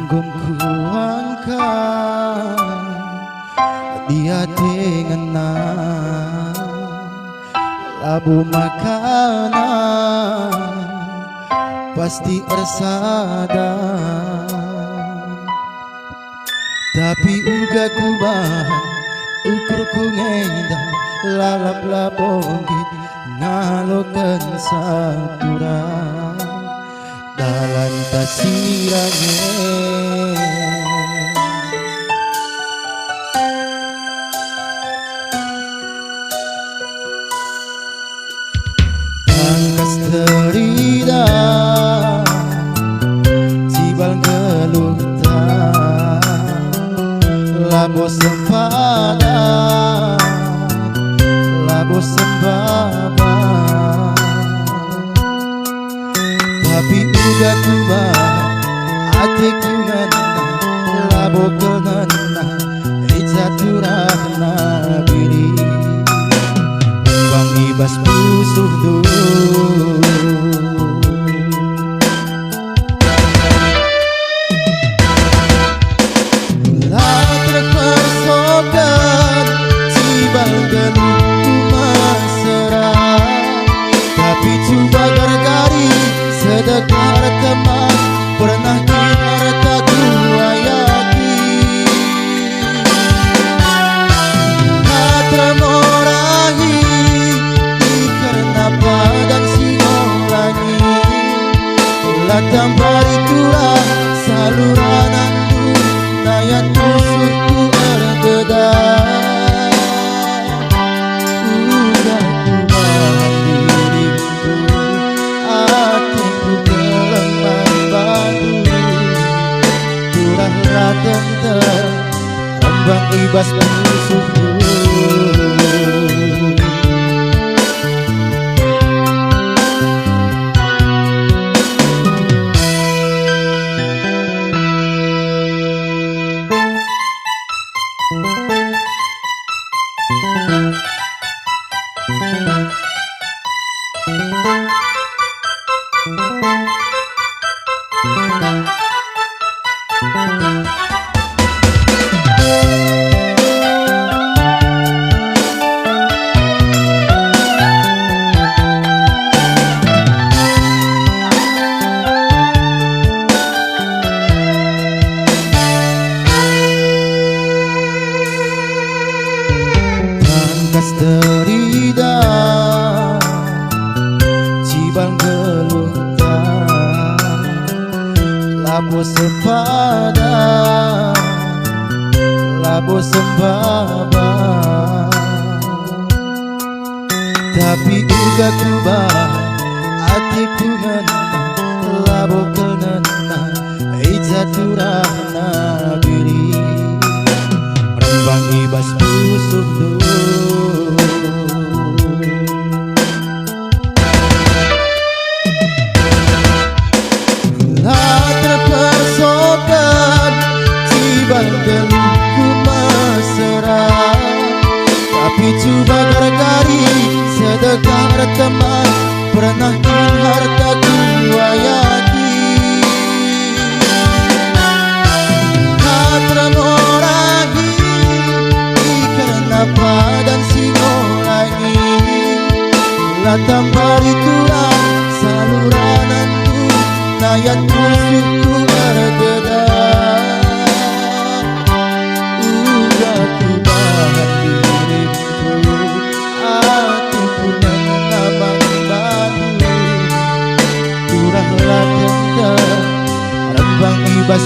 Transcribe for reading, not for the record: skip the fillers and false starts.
Gumku angkat di hati ngenang labu makanan pasti ersada, tapi uga kubah ukur ku ngenda lalap labongit ngalokan satura dalam tasiranya. Angkas terida cibal geluta labo sempada labo sembaba, tapi udah kubah hatiku ngena labo kengena ijaturahna biri bang ibas pusuh dulu lama terpersokan cibal geluku mesra, tapi coba gargari sedekar teman pernah kita tua yakin natramorahi karena padang singolangi latang parikula saluran aku nayat musuhku erbedah udah kumahan diriku hatiku kelemah batu kuranglah tenter rembang ibas musuhku. Terida cibang geluta labo sepada labo sembaba, tapi uga kubah hatiku ngena labo kenena ijaturahna biri rembang ibas musuh dulu geluku mesra, tapi coba gargari sedekar teman pernah harta tua yakin natramorahi karena padan singolangi latang parikula salurananku nayat musuhku erbedah rembang ibas